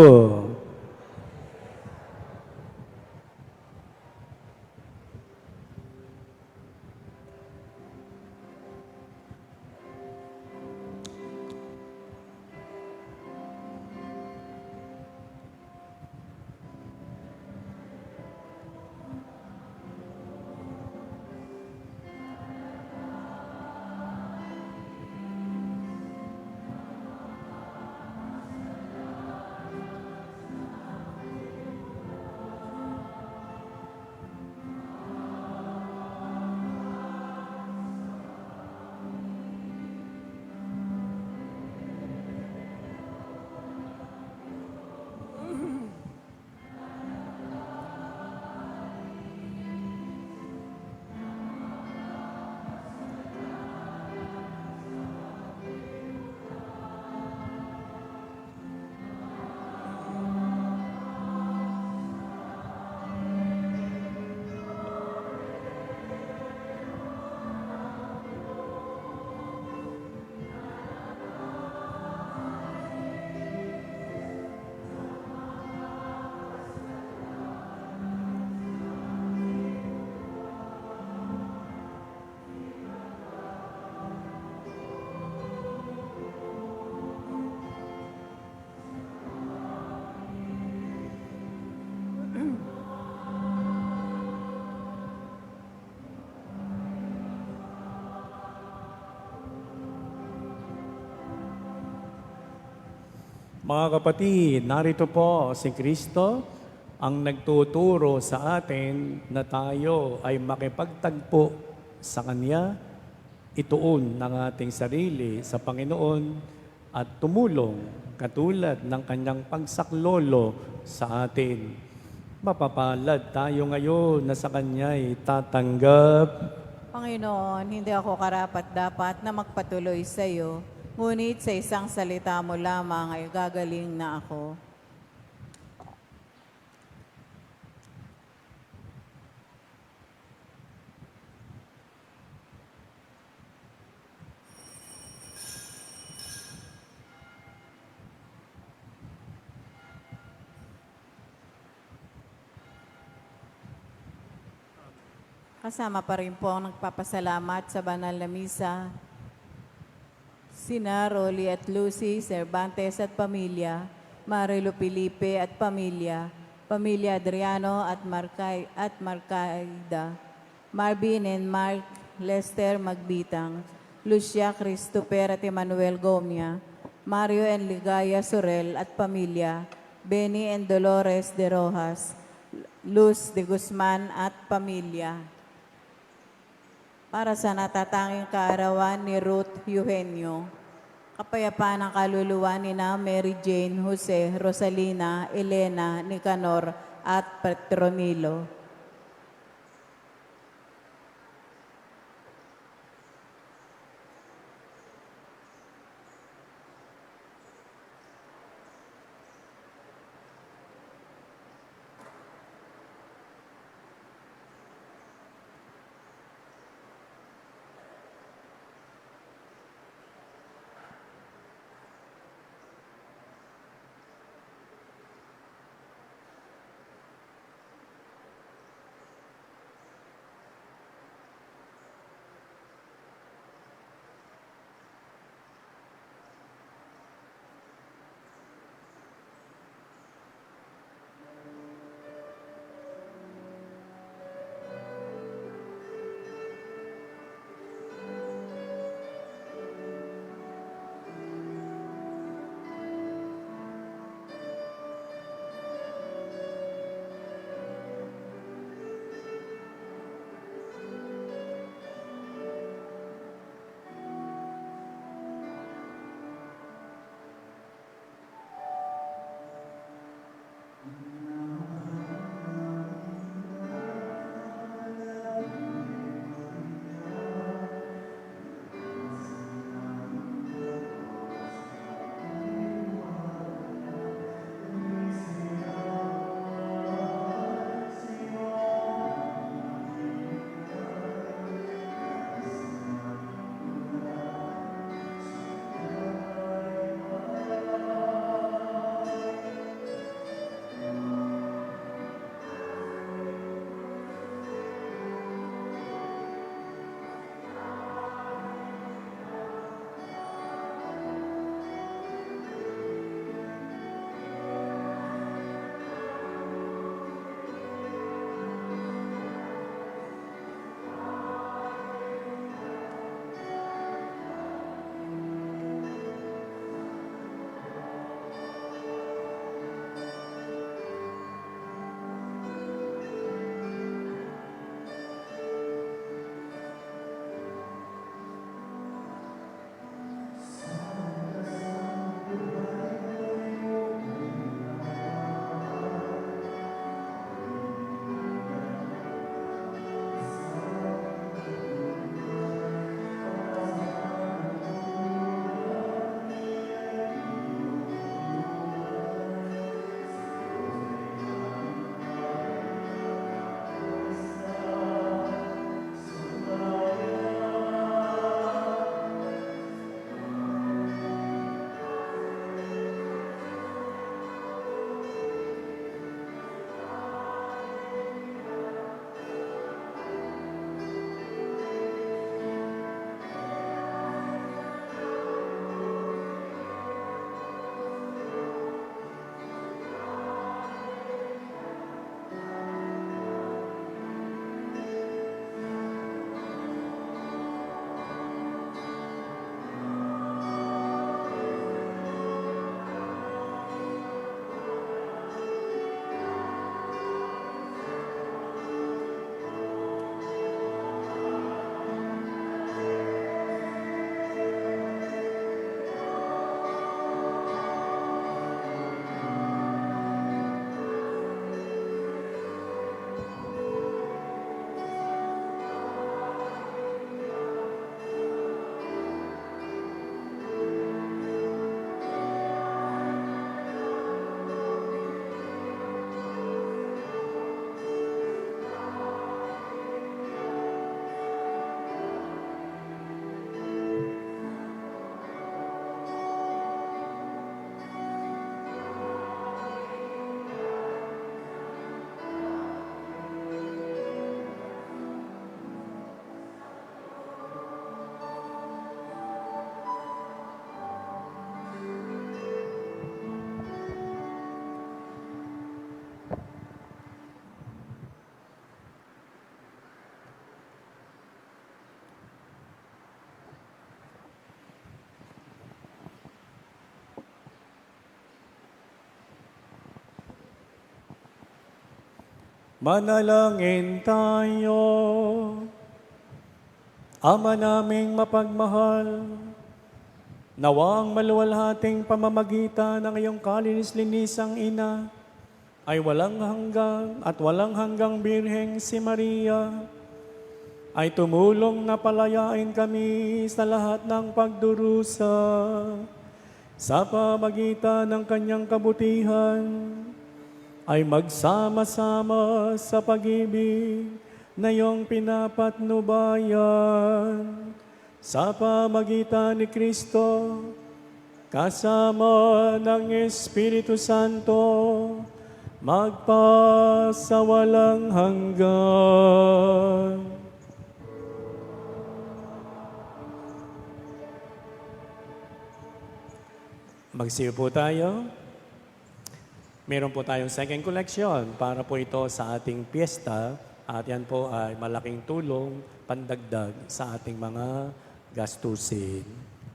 Mga kapatid, narito po si Kristo ang nagtuturo sa atin na tayo ay makipagtagpo sa Kanya, ituon ng ating sarili sa Panginoon at tumulong katulad ng Kanyang pagsaklolo sa atin. Mapapalad tayo ngayon na sa Kanya'y tatanggap. Panginoon, hindi ako karapat-dapat na magpatuloy sa iyo, ngunit sa isang salita mo lamang ay gagaling na ako. Kasama pa rin po ang nagpapasalamat sa banal na misa, sina Rolly at Lucy, Cervantes at pamilya, Marilo Felipe at pamilya, pamilya Adriano at Marcaida, Marvin and Mark Lester Magbitang, Lucia Christopher at Emmanuel Gomia, Mario and Ligaya Sorel at pamilya, Benny and Dolores de Rojas, Luz de Guzman at pamilya. para sa natatanging kaarawan ni Ruth Eugenio. Kapayapaan ng kaluluwa ni na Mary Jane, Jose, Rosalina, Elena, Nicanor at Petronilo. Manalangin tayo. Ama naming mapagmahal, nawang maluwalhating pamamagitan ng iyong kalinis-linisang ina ay walang hanggan at walang hanggang Birheng si Maria, ay tumulong na palayain kami sa lahat ng pagdurusa sa pamagitan ng kanyang kabutihan, ay magsama-sama sa pag-ibig na iyong pinapatnubayan sa pamagitan ni Kristo, kasama ng Espiritu Santo, magpasawalang hanggan. Magsiyo po tayo. Meron po tayong second collection para po ito sa ating piyesta at yan po ay malaking tulong pandagdag sa ating mga gastusin.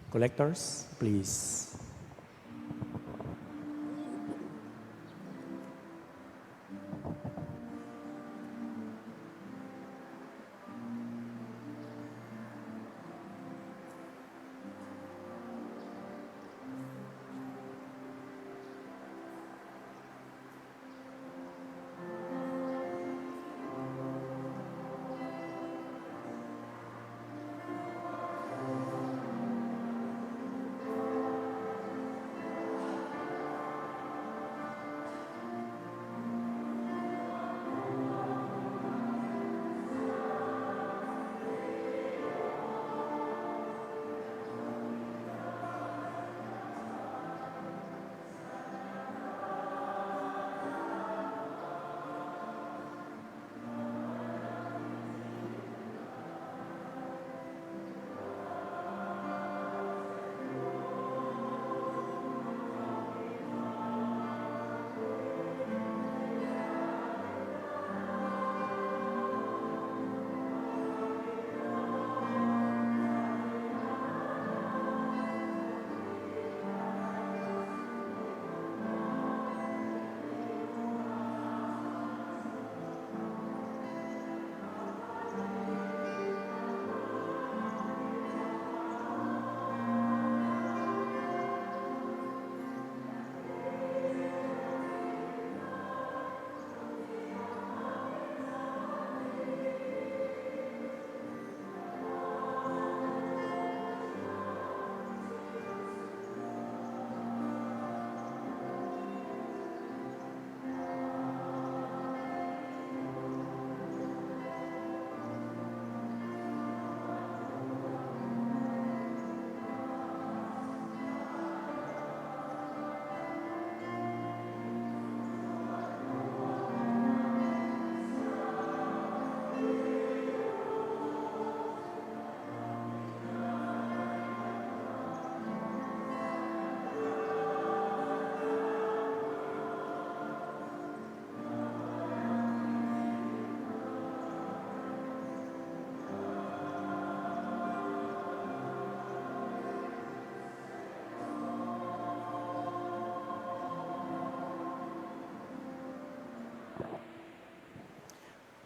Collectors, please.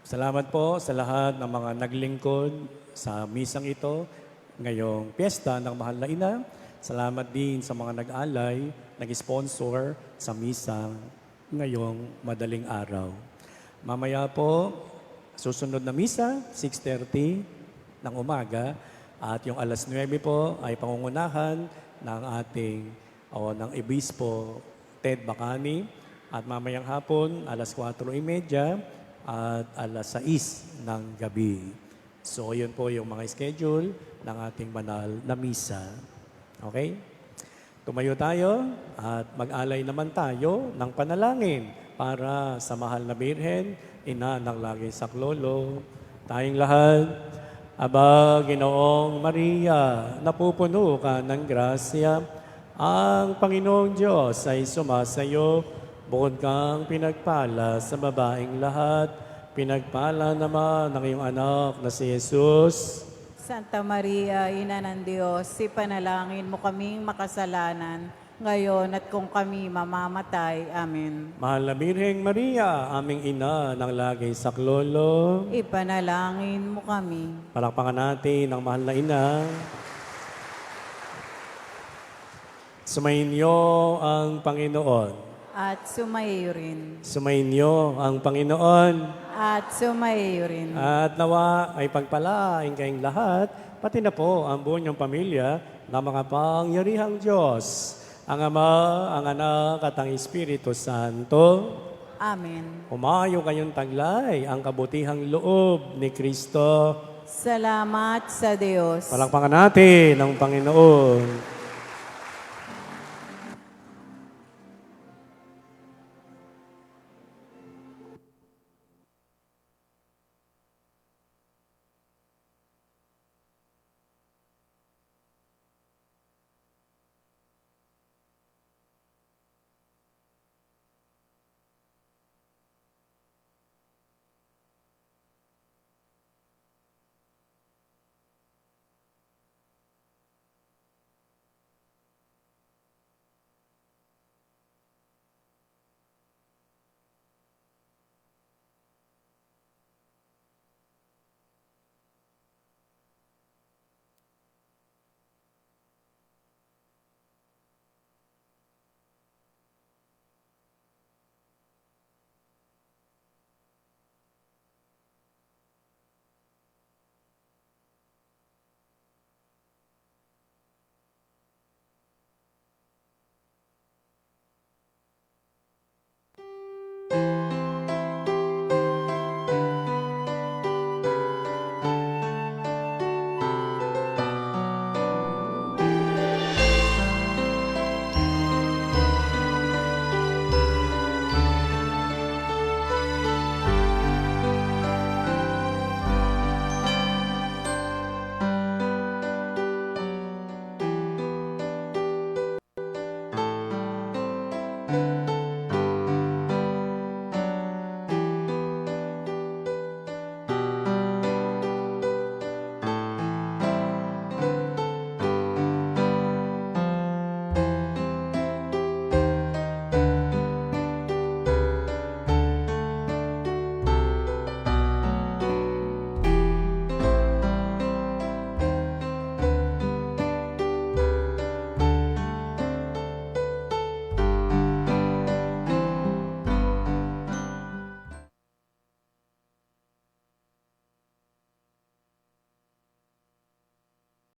Salamat po sa lahat ng mga naglingkod sa misang ito ngayong piyesta ng Mahal na Ina. Salamat din sa mga nag-alay, nag-sponsor sa misang ngayong madaling araw. Mamaya po, susunod na misa, 6:30 ng umaga, at yung alas 9 po ay pangungunahan ng ating ng Obispo Ted Bacani, at mamayang hapon, alas 4:30 at alas 6 ng gabi. So, yun po yung mga schedule ng ating banal na misa. Okay? Tumayo tayo at mag-alay naman tayo ng panalangin para sa Mahal na Birhen, Ina ng Laging Saklolo. Tayong lahat, Aba, Ginoong Maria, napupuno ka ng grasya, ang Panginoong Diyos ay sumasayo. Bukod kang pinagpala sa babaeng lahat, pinagpala naman ng iyong anak na si Jesus. Santa Maria, Ina ng Diyos, ipanalangin mo kaming makasalanan, ngayon at kung kami mamamatay. Amen. Mahal na Birheng Maria, aming ina ng laging saklolo, Ipanalangin mo kami. palakpakan natin ang mahal na ina. Sumainyo ang Panginoon. At sumayo rin. Sumainyo ang Panginoon. At sumayo rin. At nawa ay pagpalain kayong lahat, pati na po ang buong niyong pamilya na makapangyarihang Diyos, ang Ama, ang Anak at ang Espiritu Santo. Amen. Umayo kayong taglay ang kabutihang loob ni Kristo. Salamat sa Diyos. Palakpakan natin ang Panginoon.